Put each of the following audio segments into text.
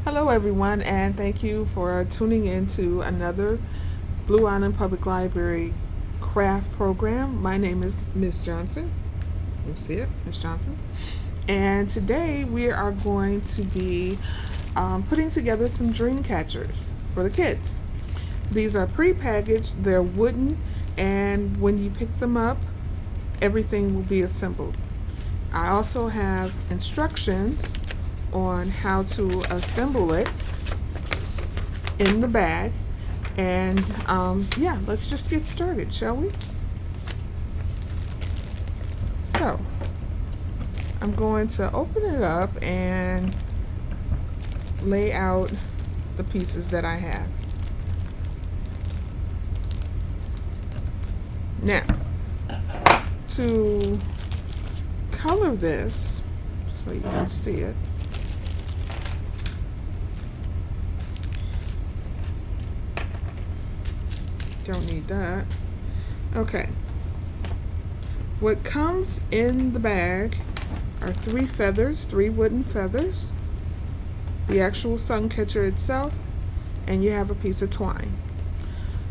Hello, everyone, and thank you for tuning in to another Blue Island Public Library craft program. My name is Miss Johnson. You see it, Miss Johnson. And today we are going to be putting together some dream catchers for the kids. These are pre-packaged, they're wooden, and when you pick them up, everything will be assembled. I also have instructions on how to assemble it in the bag. And yeah, let's just get started, shall we? So, I'm going to open it up and lay out the pieces that I have. Now, to color this so you can see it, don't need that. Okay. What comes in the bag are 3 feathers, 3 wooden feathers, the actual sun catcher itself, and you have a piece of twine.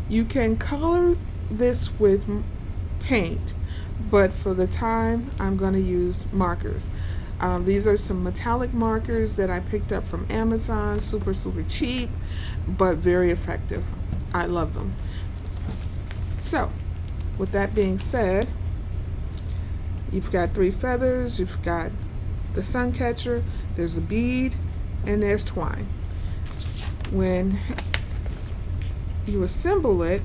You can color this with paint, but for the time I'm going to use markers. These are some metallic markers that I picked up from Amazon, super cheap, but very effective. I love them. So, with that being said, you've got 3 feathers, you've got the sun catcher, there's a bead, and there's twine. When you assemble it,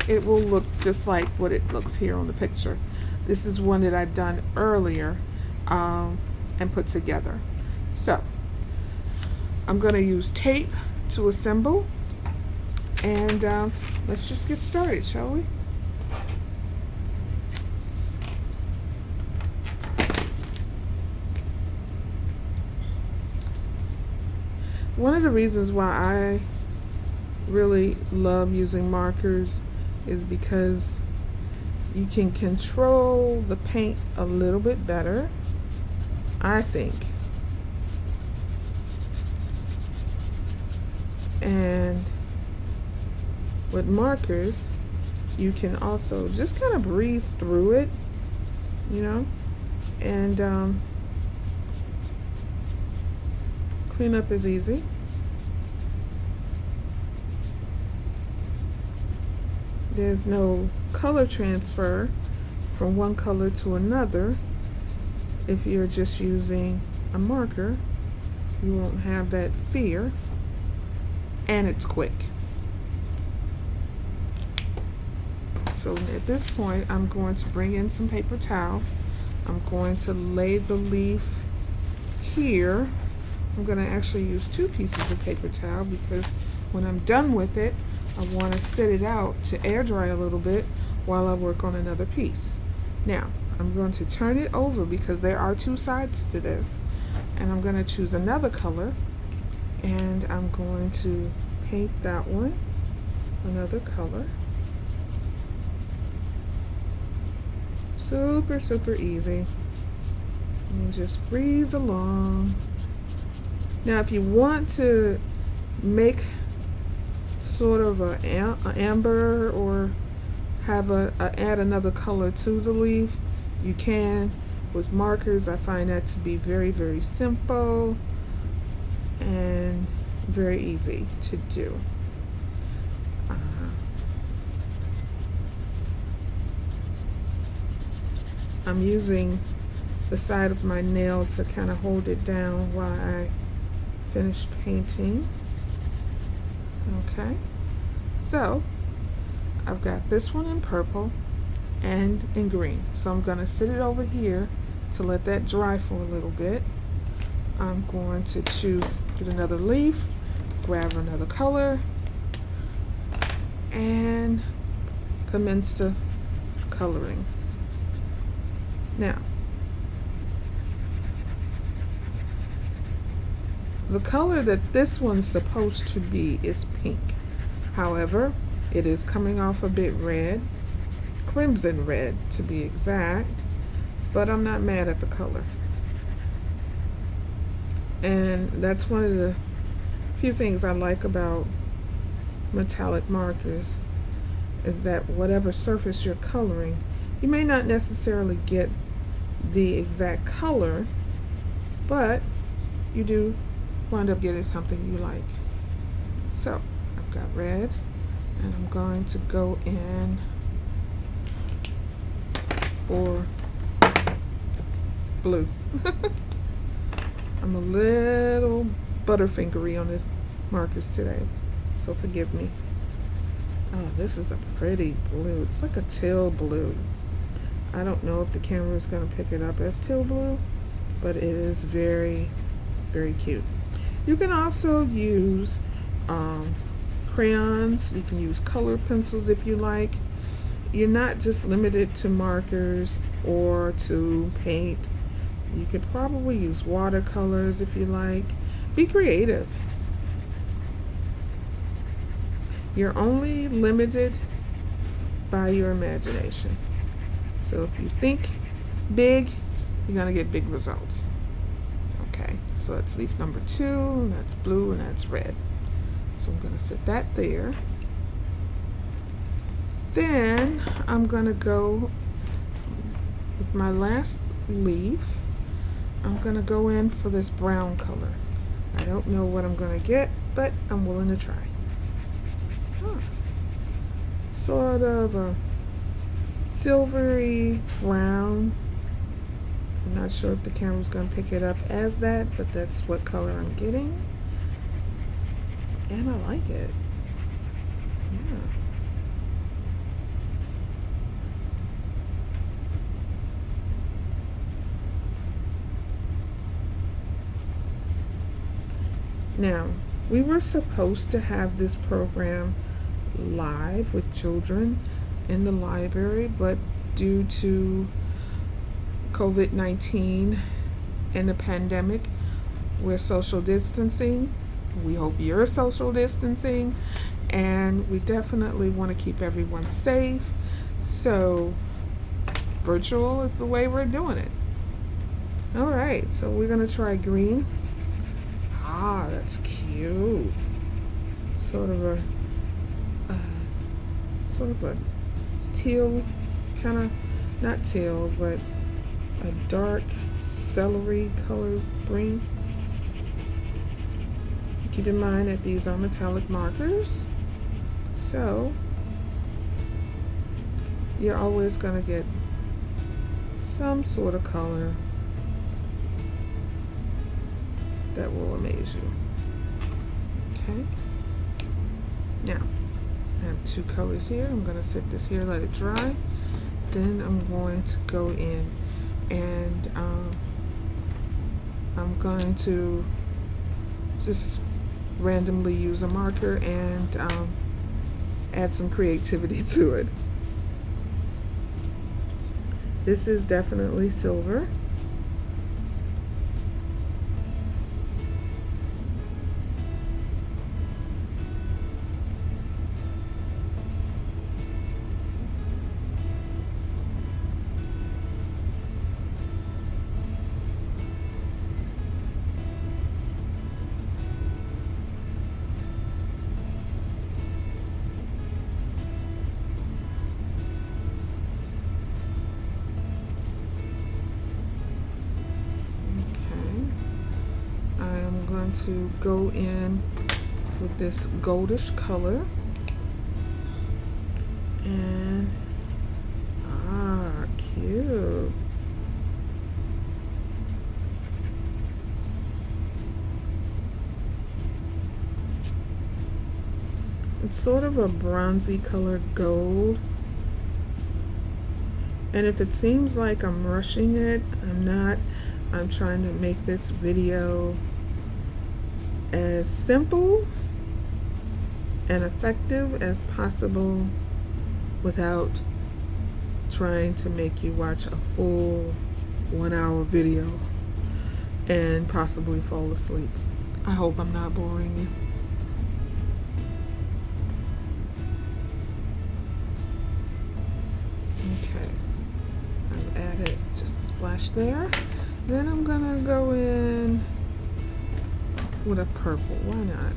it will look just like what it looks here on the picture. This is one that I've done earlier and put together. So, I'm going to use tape to assemble. And let's just get started, shall we? One of the reasons why I really love using markers is because you can control the paint a little bit better, I think. And with markers, you can also just kind of breeze through it, you know, and cleanup is easy. There's no color transfer from one color to another. If you're just using a marker, you won't have that fear, and it's quick. So at this point, I'm going to bring in some paper towel. I'm going to lay the leaf here. I'm going to actually use 2 pieces of paper towel because when I'm done with it, I want to set it out to air dry a little bit while I work on another piece. Now, I'm going to turn it over because there are 2 sides to this, and I'm going to choose another color, and I'm going to paint that one another color. Super easy. And just breeze along. Now, if you want to make sort of a amber or have add another color to the leaf, you can. With markers, I find that to be very simple and very easy to do. I'm using the side of my nail to kind of hold it down while I finish painting. Okay, so I've got this one in purple and in green. So I'm going to sit it over here to let that dry for a little bit. I'm going to get another leaf, grab another color, and commence to coloring. Now, the color that this one's supposed to be is pink. However, it is coming off a bit red, crimson red to be exact, but I'm not mad at the color. And that's one of the few things I like about metallic markers, is that whatever surface you're coloring, you may not necessarily get the exact color, but you do wind up getting something you like. So I've got red, and I'm going to go in for blue. I'm a little butterfingery on the markers today, so forgive me. Oh, this is a pretty blue. It's like a teal blue. I don't know if the camera is going to pick it up as teal blue, but it is very, very cute. You can also use crayons. You can use color pencils if you like. You're not just limited to markers or to paint. You could probably use watercolors if you like. Be creative. You're only limited by your imagination. So if you think big, you're going to get big results. Okay, so that's leaf number 2, and that's blue, and that's red. So I'm going to set that there. Then I'm going to go with my last leaf. I'm going to go in for this brown color. I don't know what I'm going to get, but I'm willing to try. Sort of a silvery brown. I'm not sure if the camera's going to pick it up as that, but that's what color I'm getting. And I like it. Yeah. Now, we were supposed to have this program live with children in the library, but due to COVID-19 and the pandemic, we're social distancing. We hope you're social distancing, and we definitely want to keep everyone safe. So virtual is the way we're doing it. All right, so we're going to try green. Ah, that's cute. Sort of a teal, kind of, not teal, but a dark celery colored green. Keep in mind that these are metallic markers, so you're always going to get some sort of color that will amaze you. Okay, now I have 2 colors here. I'm going to set this here, let it dry. Then I'm going to go in and I'm going to just randomly use a marker and add some creativity to it. This is definitely silver. To go in with this goldish color, and cute. It's sort of a bronzy colored gold, and if it seems like I'm rushing it, I'm not. I'm trying to make this video as simple and effective as possible without trying to make you watch a full 1-hour video and possibly fall asleep. I hope I'm not boring you. Okay, I've added just a splash there. Then I'm gonna go in with a purple. Why not?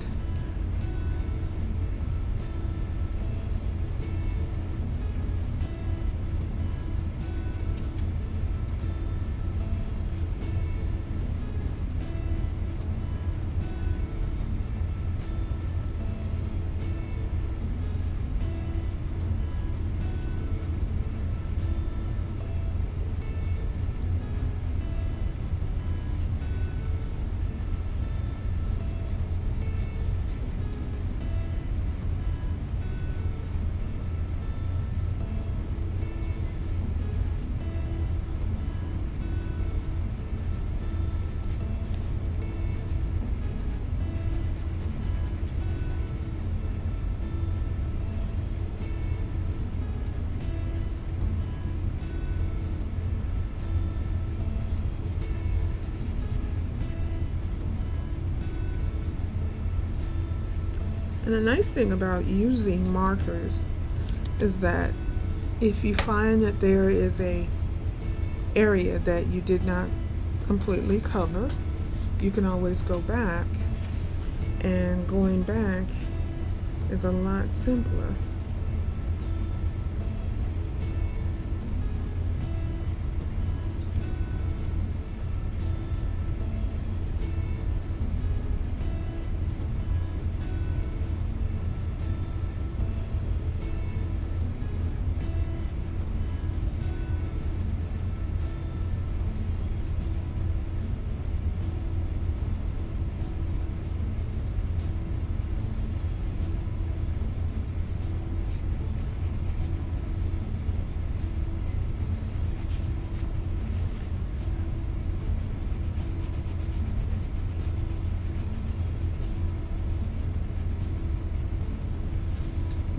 And the nice thing about using markers is that if you find that there is a area that you did not completely cover, you can always go back, and going back is a lot simpler.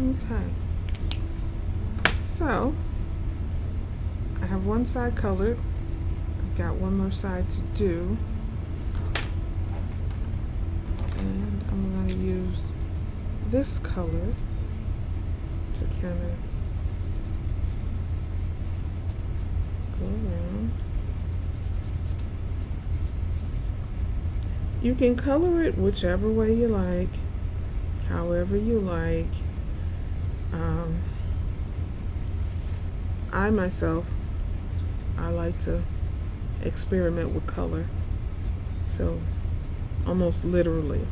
Okay, so I have one side colored. I've got one more side to do, and I'm going to use this color to kind of go around. You can color it whichever way you like, however you like. I myself, I like to experiment with color, so almost literally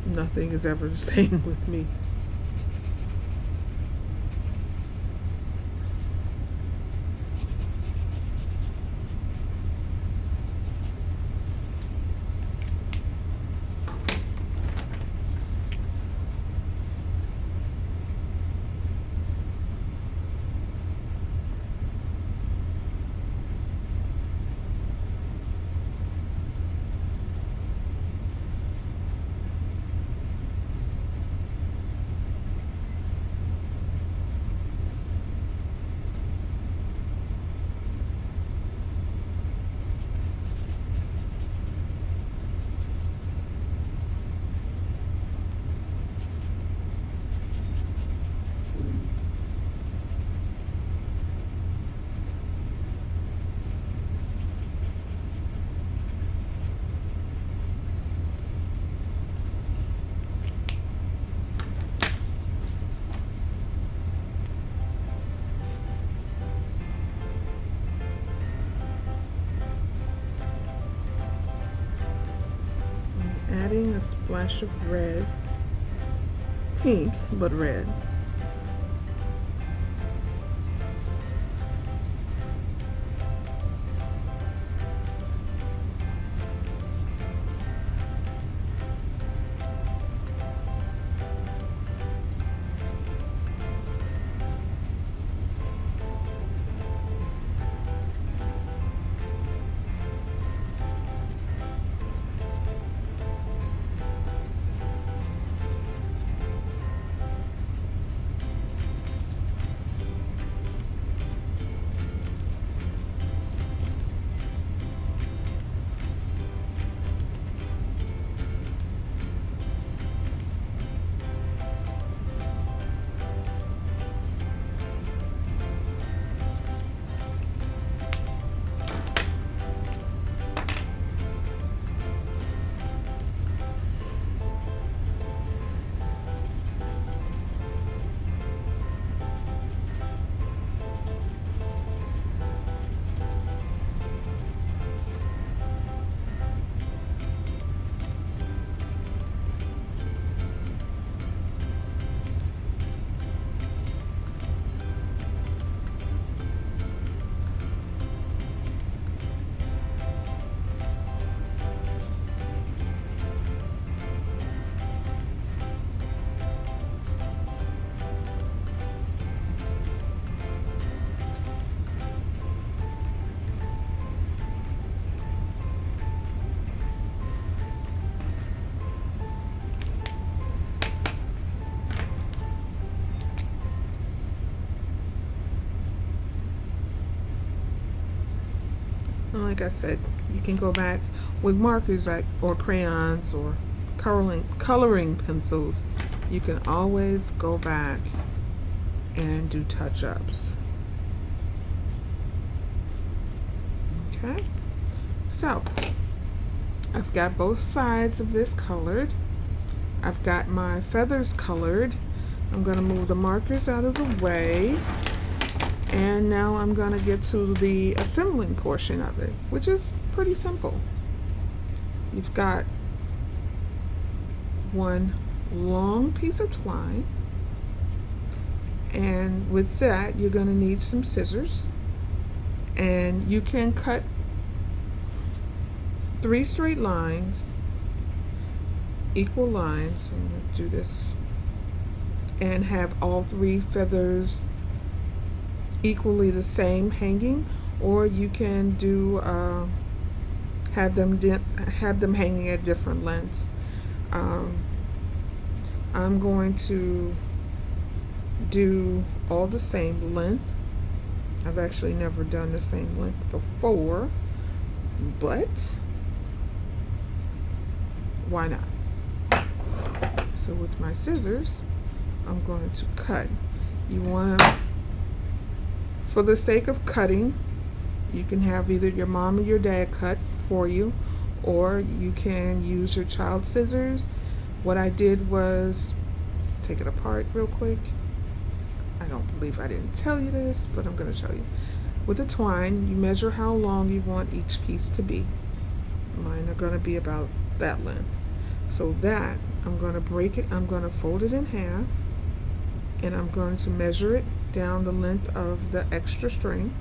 nothing is ever the same with me. Adding a splash of red, pink, but red. like I said, you can go back with markers or crayons or coloring pencils. You can always go back and do touch-ups. Okay, so I've got both sides of this colored. I've got my feathers colored. I'm going to move the markers out of the way, and now I'm going to get to the assembling portion of it, which is pretty simple. You've got one long piece of twine, and with that you're going to need some scissors, and you can cut 3 straight lines, equal lines. I'm going to do this and have all 3 feathers equally the same hanging, or you can do have them hanging at different lengths. I'm going to do all the same length. I've actually never done the same length before, but why not? So with my scissors, I'm going to cut. You want to, for the sake of cutting, you can have either your mom or your dad cut for you, or you can use your child's scissors. What I did was take it apart real quick. I don't believe I didn't tell you this, but I'm going to show you. With the twine, you measure how long you want each piece to be. Mine are going to be about that length. So that, I'm going to break it, I'm going to fold it in half, and I'm going to measure it down the length of the extra string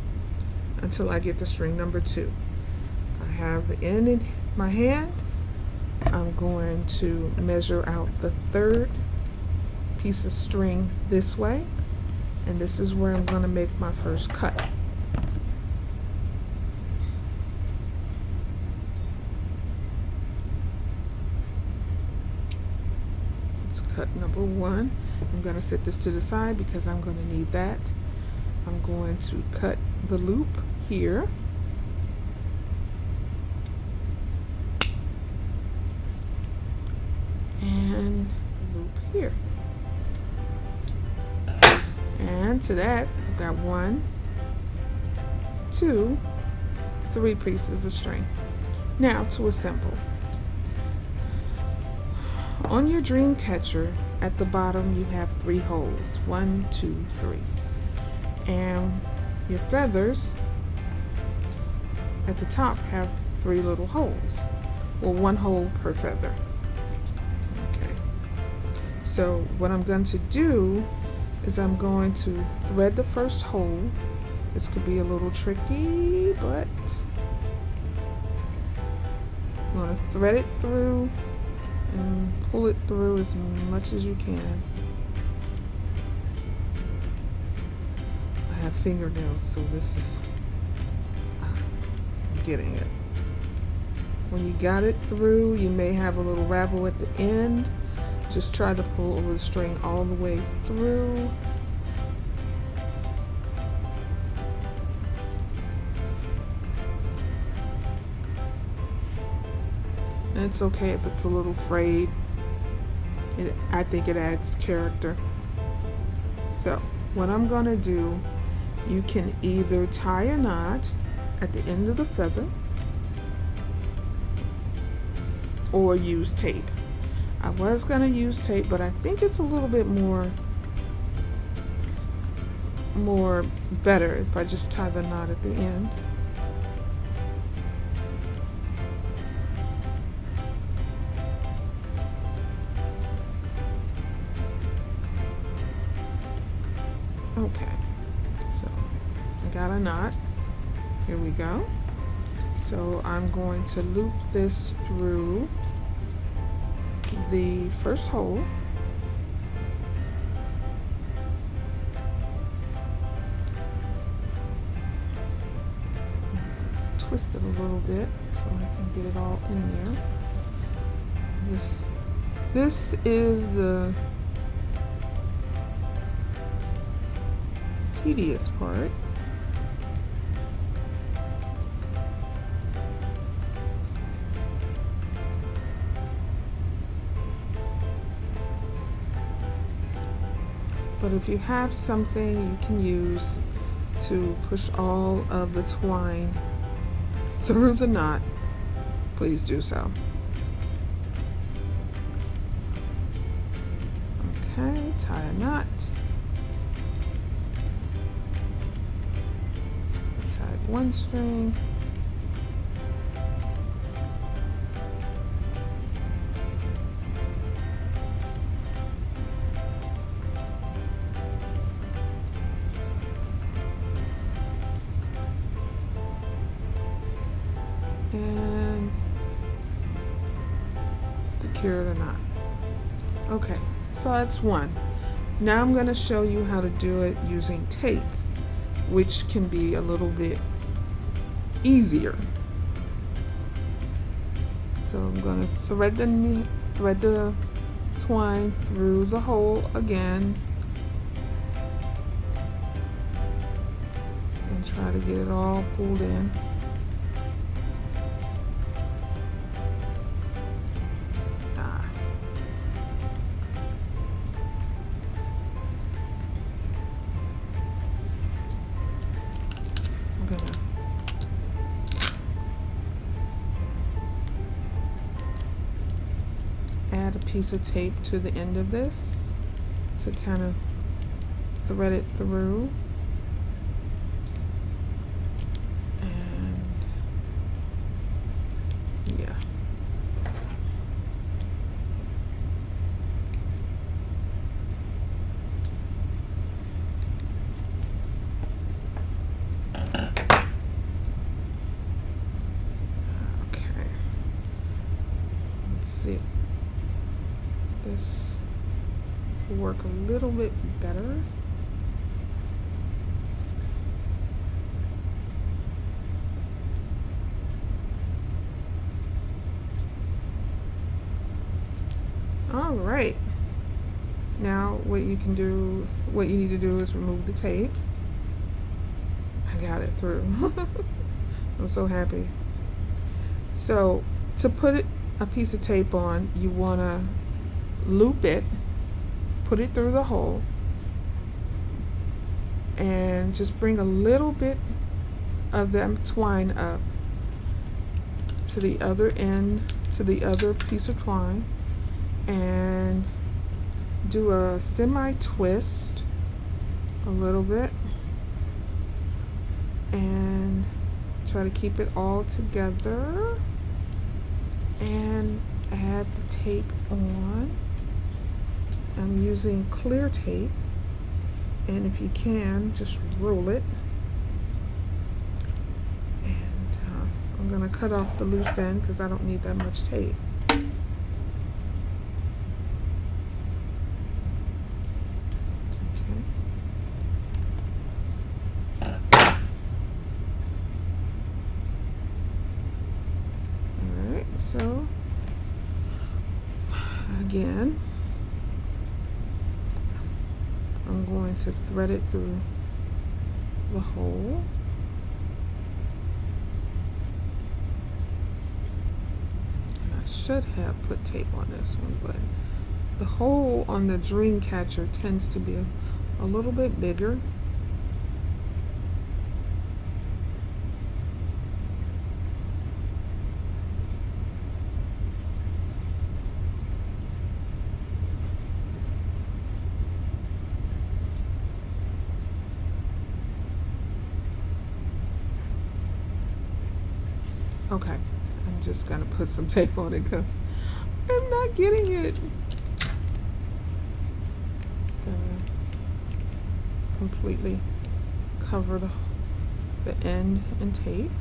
until I get to string number 2. I have the end in my hand. I'm going to measure out the 3rd piece of string this way, and this is where I'm going to make my first cut. It's cut number 1. I'm going to set this to the side because I'm going to need that. I'm going to cut the loop here. And loop here. And to that, I've got 1, 2, 3 pieces of string. Now to assemble. On your dream catcher, at the bottom you have 3 holes. 1, 2, 3. And your feathers at the top have 3 little holes. Well, 1 hole per feather. Okay. So what I'm going to do is I'm going to thread the first hole. This could be a little tricky, but I'm going to thread it through and pull it through as much as you can. I have fingernails, so this is getting it. When you got it through, you may have a little ravel at the end. Just try to pull the string all the way through. And it's okay if it's a little frayed. I think it adds character. So what I'm going to do, you can either tie a knot at the end of the feather or use tape. I was going to use tape, but I think it's a little bit more better if I just tie the knot at the end. Okay, so I got a knot. Here we go. So I'm going to loop this through the first hole. Twist it a little bit so I can get it all in there. This is the tedious part. But if you have something you can use to push all of the twine through the knot, please do so. Okay, tie a knot. Tied one string. And secure the knot. Okay, so that's one. Now I'm going to show you how to do it using tape, which can be a little bit easier. So I'm going to thread the twine through the hole again and try to get it all pulled in. Add a piece of tape to the end of this to kind of thread it through. And yeah. Okay. Let's see. This will work a little bit better. All right. Now what you need to do is remove the tape. I got it through. I'm so happy. So to put a piece of tape on, you want to loop it, put it through the hole, and just bring a little bit of that twine up to the other end, to the other piece of twine, and do a semi-twist a little bit and try to keep it all together and add the tape on. I'm using clear tape, and if you can, just roll it. And I'm going to cut off the loose end because I don't need that much tape. So again, I'm going to thread it through the hole. And I should have put tape on this one, but the hole on the dream catcher tends to be a little bit bigger. Okay, I'm just gonna put some tape on it because I'm not getting it. Gonna completely cover the end in tape.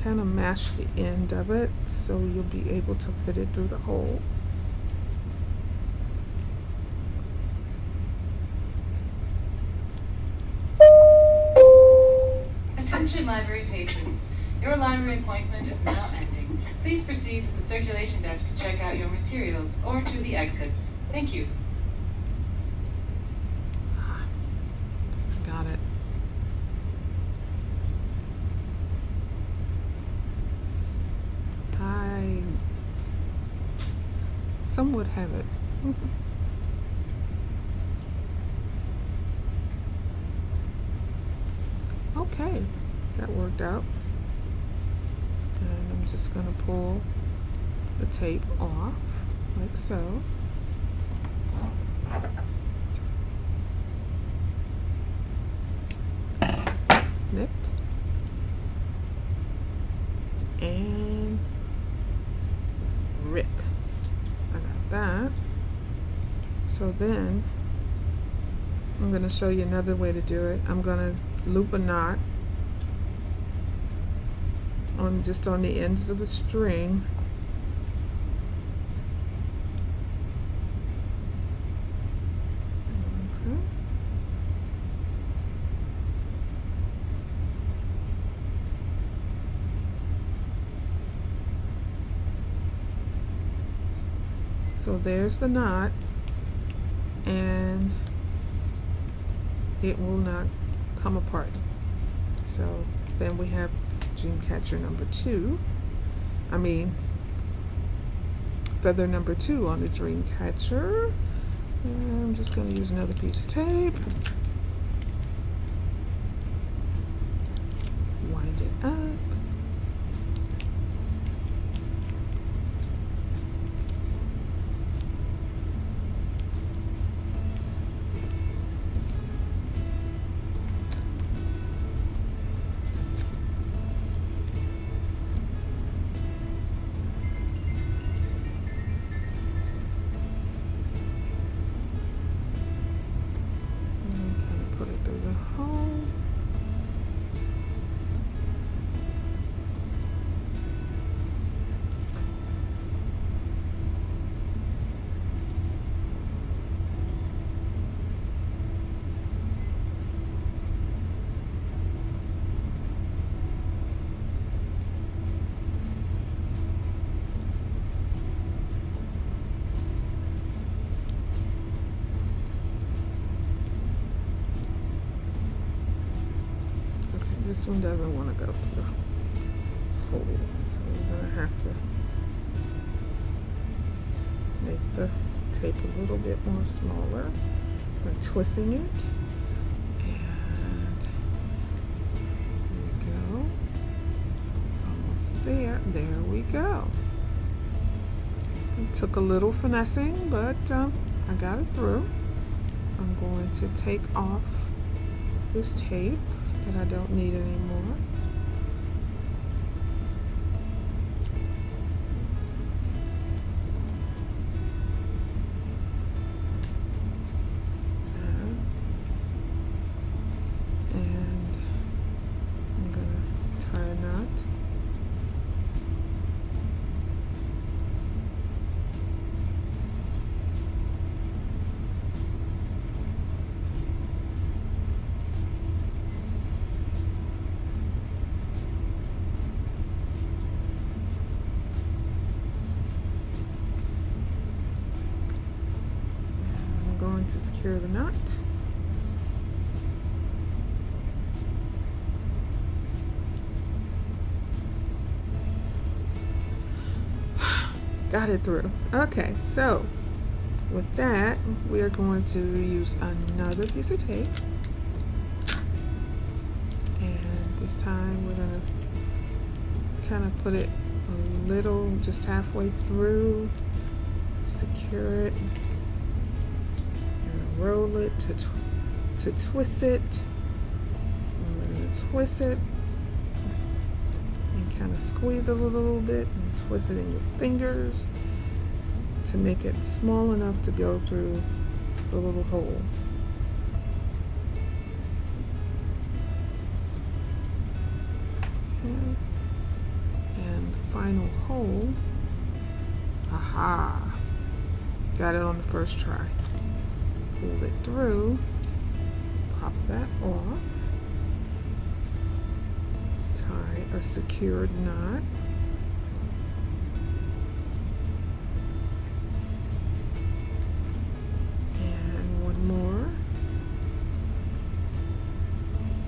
Kind of mash the end of it so you'll be able to fit it through the hole. Attention library patrons. Your library appointment is now ending. Please proceed to the circulation desk to check out your materials or to the exits. Thank you. Got it. I somewhat have it. Okay, that worked out. And I'm just going to pull the tape off, like so. Snip. And rip. I got that. So then, I'm going to show you another way to do it. I'm going to loop a knot on just on the ends of the string. Okay. So there's the knot, and it will not come apart. So then we have Dreamcatcher number 2. Feather number 2 on the Dreamcatcher. And I'm just going to use another piece of tape. Wind it up. This one doesn't want to go through the hole, so we're going to have to make the tape a little bit more smaller by twisting it. And there we go. It's almost there. There we go. It took a little finessing, but I got it through. I'm going to take off this tape that I don't need anymore. And I'm going to tie a knot. To secure the knot. Got it through. Okay, so with that, we are going to use another piece of tape. And this time we're going to kind of put it a little, just halfway through, secure it. Roll it to twist it. I'm going to twist it and kind of squeeze it a little bit and twist it in your fingers to make it small enough to go through the little hole. Okay. And the final hole. Aha! Got it on the first try. Pull it through, pop that off, tie a secured knot. And one more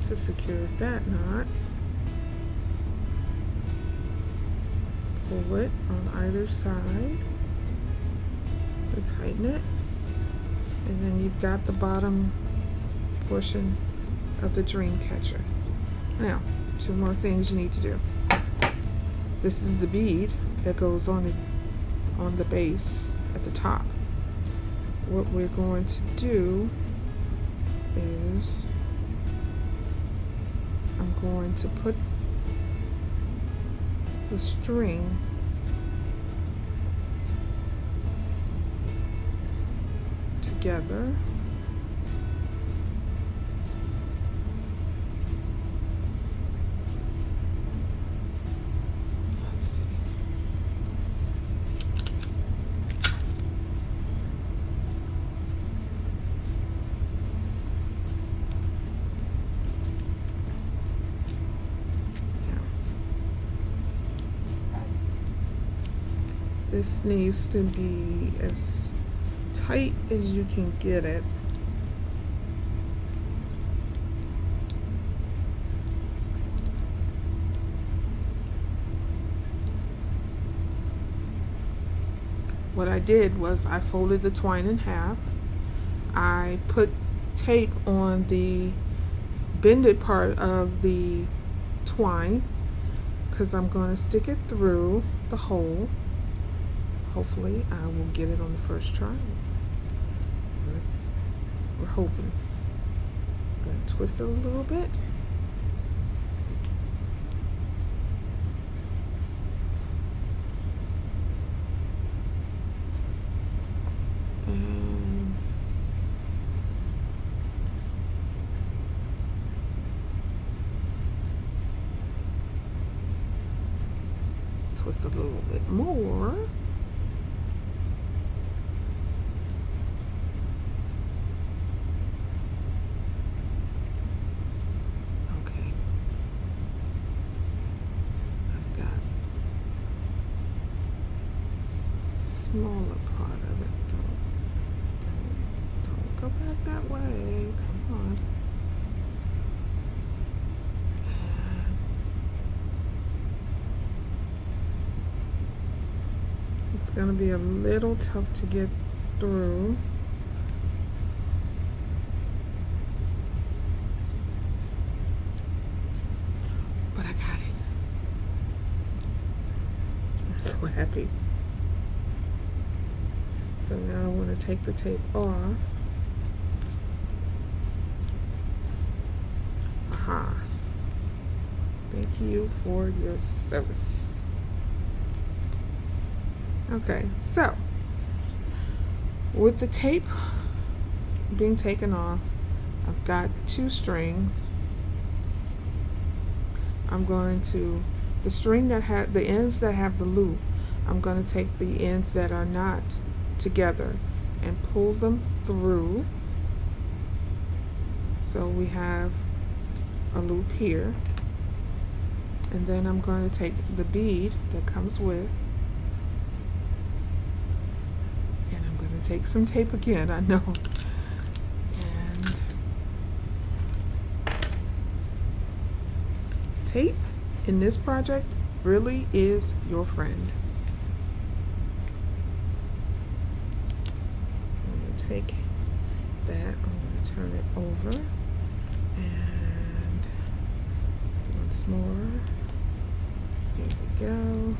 to secure that knot. Pull it on either side to tighten it, and then you've got the bottom portion of the dream catcher. Now, two more things you need to do. This is the bead that goes on the base at the top. What we're going to do is I'm going to put the string together. Let's see. This needs to be as tight as you can get it. What I did was I folded the twine in half. I put tape on the bended part of the twine because I'm going to stick it through the hole. Hopefully I will get it on the first try. We're hoping. I'm going to twist it a little bit. And twist a little bit more. Smaller part of it. Don't go back that way. Come on. It's going to be a little tough to get through. But I got it. I'm so happy. So now I want to take the tape off. Aha. Thank you for your service. Okay, so with the tape being taken off, I've got two strings. I'm going to, the string that have the ends that have the loop, I'm going to take the ends that are not together and pull them through. So we have a loop here, and then I'm going to take the bead that comes with, and I'm going to take some tape again, I know, and tape in this project really is your friend. Take that, I'm going to turn it over, and once more, here we go.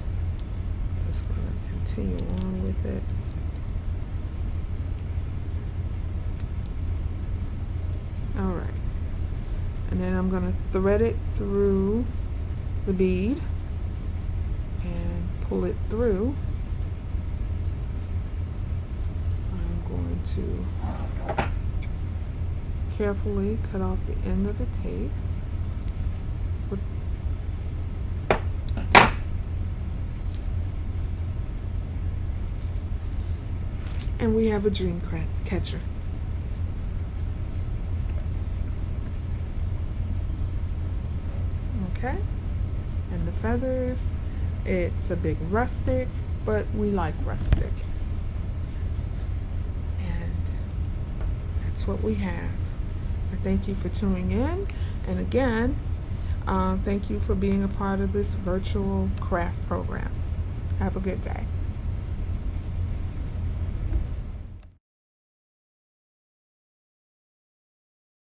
Just going to continue on with it. Alright, and then I'm going to thread it through the bead and pull it through. To carefully cut off the end of the tape. And we have a dream catcher. Okay, feathers. It's a big rustic, but we like rustic. And that's what we have. I thank you for tuning in. And again, thank you for being a part of this virtual craft program. Have a good day.